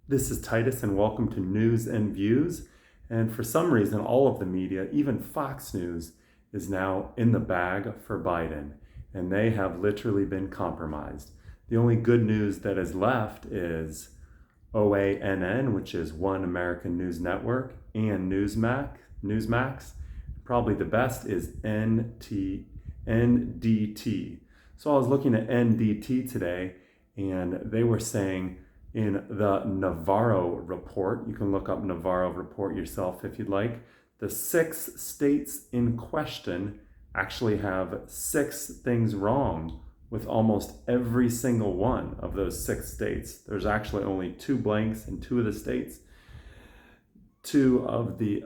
This is Titus, and welcome to News and Views. And for some reason, all of the media, even Fox News, is now in the bag for Biden, and they have literally been compromised. The only good news that is left is OANN, which is One American News Network, and Newsmax. Probably the best is NDT. So I was looking at NDT today, and they were saying in the Navarro report, you can look up Navarro report yourself if you'd like, the 6 states in question actually have 6 things wrong with almost every single one of those 6 states. There's actually only 2 blanks in 2 of the states. 2 of the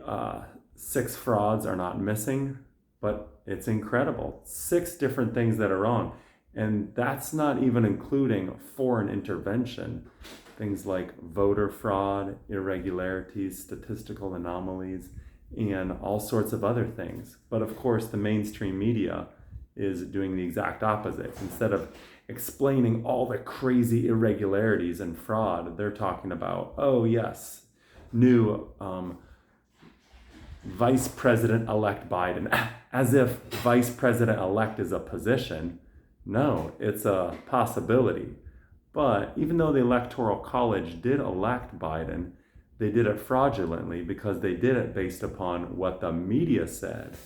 6 frauds are not missing, but it's incredible. 6 different things that are wrong. And that's not even including foreign intervention. Things like voter fraud, irregularities, statistical anomalies, and all sorts of other things. But of course, the mainstream media is doing the exact opposite. Instead of explaining all the crazy irregularities and fraud, they're talking about, oh yes, new Vice President-elect Biden, as if Vice President-elect is a position. No, it's a possibility. But even though the Electoral College did elect Biden, they did it fraudulently because they did it based upon what the media said.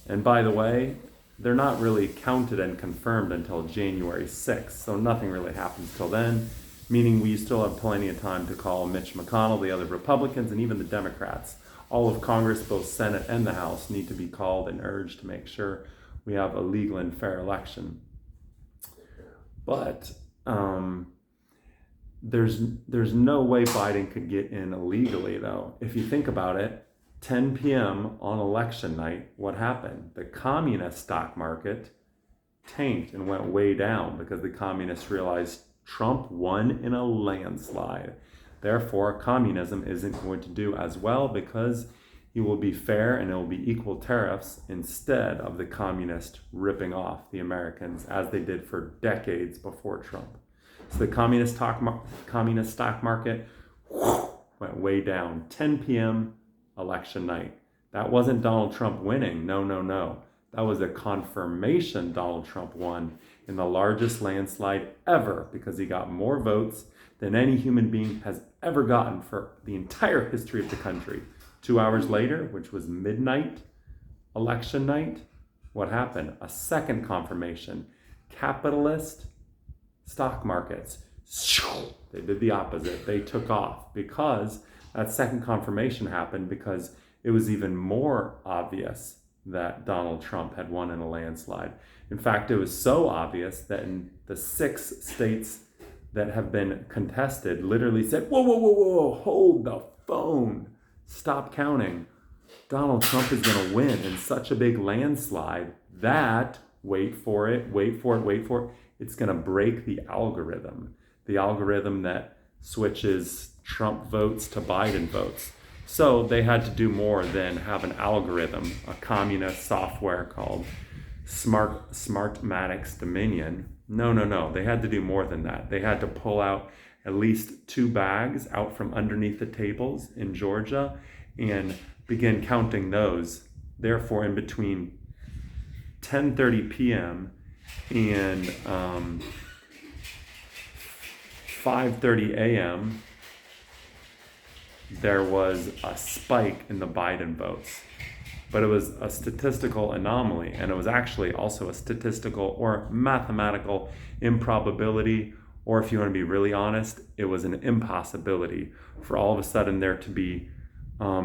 And by the way, they're not really counted and confirmed until January 6th, so nothing really happens till then, meaning we still have plenty of time to call Mitch McConnell, the other Republicans, and even the Democrats. All of Congress, both Senate and the House, need to be called and urged to make sure we have a legal and fair election. But there's no way Biden could get in illegally, though. If you think about it, 10 p.m. on election night, what happened? The communist stock market tanked and went way down because the communists realized Trump won in a landslide. Therefore, communism isn't going to do as well because he will be fair and it will be equal tariffs instead of the communists ripping off the Americans as they did for decades before Trump. So the communist stock market went way down. 10 p.m. election night. That wasn't Donald Trump winning. No. That was a confirmation Donald Trump won in the largest landslide ever because he got more votes than any human being has ever gotten for the entire history of the country. 2 hours later, which was midnight, election night, what happened? A second confirmation. Capitalist stock markets, they did the opposite. They took off because that second confirmation happened because it was even more obvious that Donald Trump had won in a landslide. In fact, it was so obvious that in the 6 states that have been contested literally said, whoa, hold the phone. Stop counting. Donald Trump is going to win in such a big landslide that, wait for it, it's going to break the algorithm that switches Trump votes to Biden votes. So they had to do more than have an algorithm, a communist software called Smartmatic's Dominion. No. They had to do more than that. They had to pull out at least 2 bags out from underneath the tables in Georgia and begin counting those. Therefore, in between 10:30 p.m. and 5:30 a.m., there was a spike in the Biden votes. But it was a statistical anomaly, and it was actually also a statistical or mathematical improbability, or if you want to be really honest, it was an impossibility for all of a sudden there to be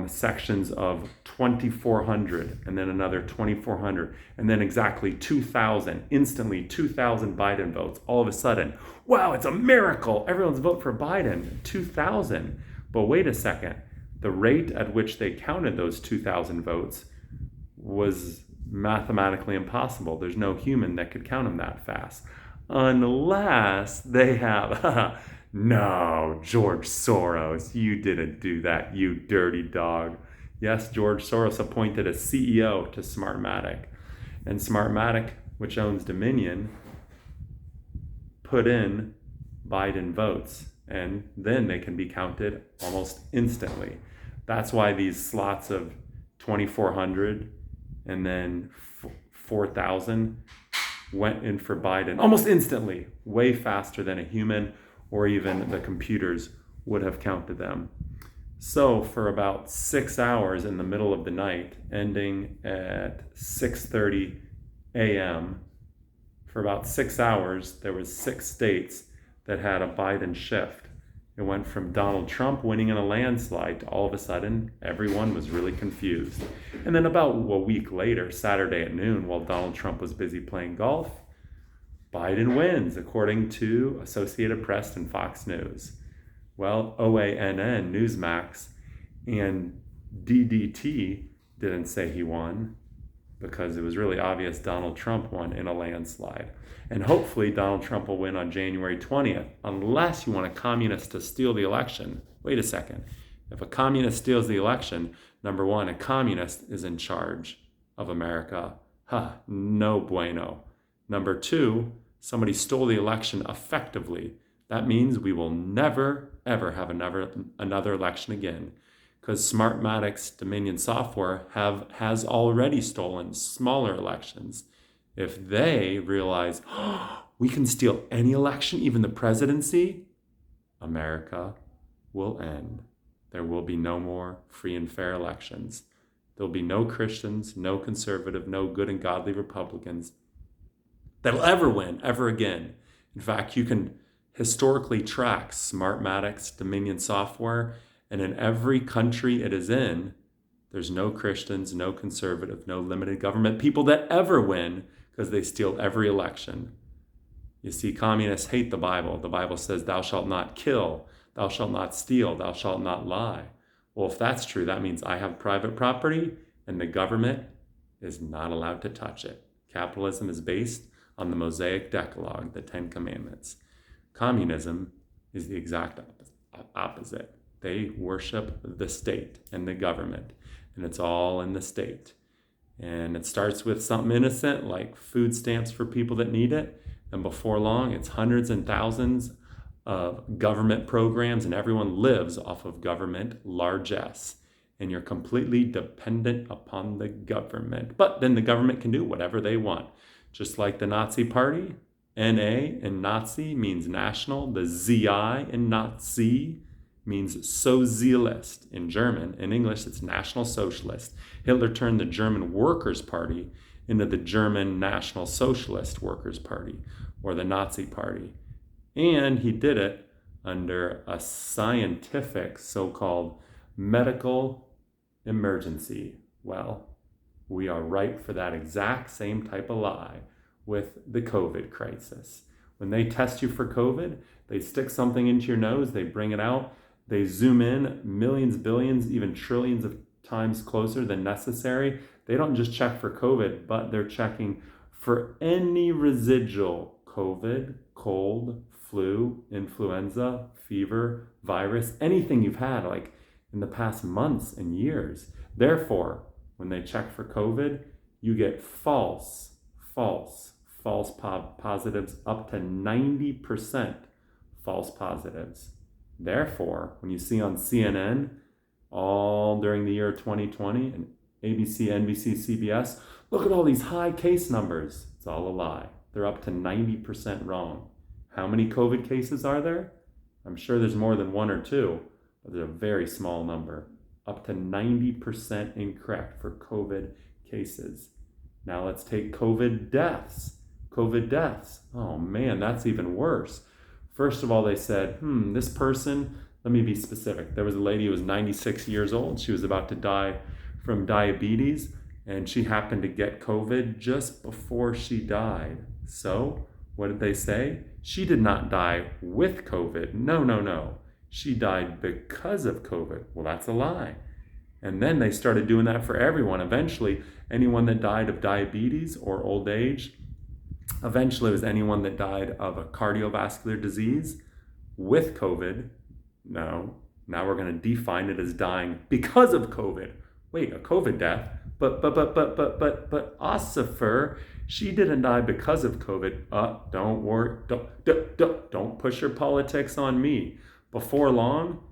sections of 2,400 and then another 2,400 and then exactly 2,000, instantly 2,000 Biden votes. All of a sudden, wow, it's a miracle. Everyone's voting for Biden, 2,000. But wait a second, the rate at which they counted those 2,000 votes was mathematically impossible. There's no human that could count them that fast. Unless they have, no, George Soros, you didn't do that, you dirty dog. Yes, George Soros appointed a CEO to Smartmatic. And Smartmatic, which owns Dominion, put in Biden votes. and then they can be counted almost instantly. That's why these slots of 2,400 and then 4,000 went in for Biden almost instantly, way faster than a human or even the computers would have counted them. So for about 6 hours in the middle of the night, ending at 6:30 a.m., for about 6 hours, there was 6 states that had a Biden shift. It went from Donald Trump winning in a landslide to all of a sudden, everyone was really confused. And then about a week later, Saturday at noon, while Donald Trump was busy playing golf, Biden wins, according to Associated Press and Fox News. Well, OANN, Newsmax, and DDT didn't say he won because it was really obvious Donald Trump won in a landslide. And hopefully Donald Trump will win on January 20th, unless you want a communist to steal the election. Wait a second. If a communist steals the election, number one, a communist is in charge of America. No bueno. Number two, somebody stole the election effectively. That means we will never, ever have another election again, because Smartmatic's Dominion software has already stolen smaller elections. If they realize, we can steal any election, even the presidency, America will end. There will be no more free and fair elections. There'll be no Christians, no conservative, no good and godly Republicans that'll ever win, ever again. In fact, you can historically track Smartmatic's Dominion software, and in every country it is in, there's no Christians, no conservative, no limited government people that ever win because they steal every election. You see, communists hate the Bible. The Bible says, thou shalt not kill, thou shalt not steal, thou shalt not lie. Well, if that's true, that means I have private property and the government is not allowed to touch it. Capitalism is based on the Mosaic Decalogue, the 10 Commandments. Communism is the exact opposite. They worship the state and the government, and it's all in the state. And it starts with something innocent like food stamps for people that need it, and before long it's hundreds and thousands of government programs, and everyone lives off of government largesse, and you're completely dependent upon the government. But then the government can do whatever they want, just like the Nazi Party. NA in Nazi means national. The ZI in Nazi means Sozialist in German. In English, it's National Socialist. Hitler turned the German Workers' Party into the German National Socialist Workers' Party, or the Nazi Party. And he did it under a scientific so-called medical emergency. Well, we are ripe for that exact same type of lie with the COVID crisis. When they test you for COVID, they stick something into your nose, they bring it out, they zoom in millions, billions, even trillions of times closer than necessary. They don't just check for COVID, but they're checking for any residual COVID, cold, flu, influenza, fever, virus, anything you've had like in the past months and years. Therefore, when they check for COVID, you get false positives, up to 90% false positives. Therefore, when you see on CNN all during the year 2020 and ABC, NBC, CBS, look at all these high case numbers. It's all a lie. They're up to 90% wrong. How many COVID cases are there? I'm sure there's more than one or two, but there's a very small number. Up to 90% incorrect for COVID cases. Now let's take COVID deaths. COVID deaths. Oh man, that's even worse. First of all, they said, this person, let me be specific. There was a lady who was 96 years old. She was about to die from diabetes, and she happened to get COVID just before she died. So what did they say? She did not die with COVID. No. She died because of COVID. Well, that's a lie. And then they started doing that for everyone. Eventually, anyone that died of diabetes or old age, eventually it was anyone that died of a cardiovascular disease with COVID. No, now we're going to define it as dying because of COVID. Wait, a COVID death? But Ossifer, she didn't die because of COVID. Don't worry, don't push your politics on me. Before long,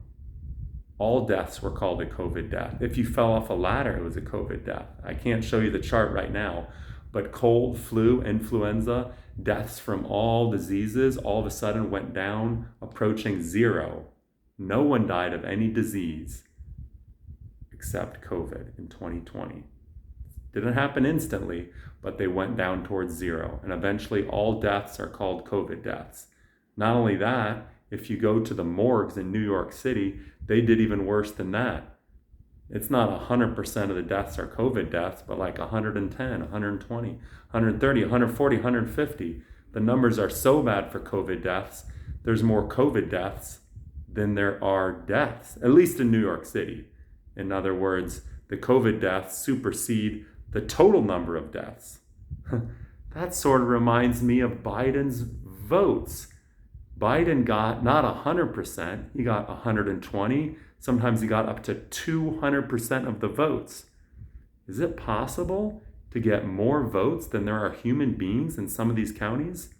all deaths were called a COVID death. If you fell off a ladder, it was a COVID death. I can't show you the chart right now, but cold, flu, influenza, deaths from all diseases all of a sudden went down, approaching zero. No one died of any disease except COVID in 2020. Didn't happen instantly, but they went down towards zero. And eventually all deaths are called COVID deaths. Not only that, if you go to the morgues in New York City, they did even worse than that. It's not 100% of the deaths are COVID deaths, but like 110, 120, 130, 140, 150. The numbers are so bad for COVID deaths. There's more COVID deaths than there are deaths, at least in New York City. In other words, the COVID deaths supersede the total number of deaths. That sort of reminds me of Biden's votes. Biden got not 100%, he got 120. Sometimes he got up to 200% of the votes. Is it possible to get more votes than there are human beings in some of these counties?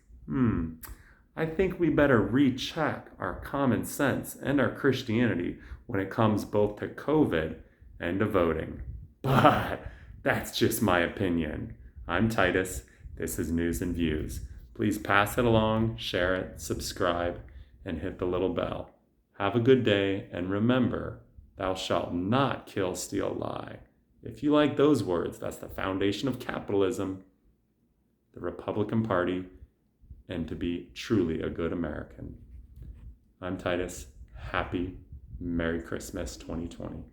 I think we better recheck our common sense and our Christianity when it comes both to COVID and to voting. But that's just my opinion. I'm Titus. This is News and Views. Please pass it along, share it, subscribe, and hit the little bell. Have a good day, and remember, thou shalt not kill, steal, lie. If you like those words, that's the foundation of capitalism, the Republican Party, and to be truly a good American. I'm Titus. Happy Merry Christmas 2020.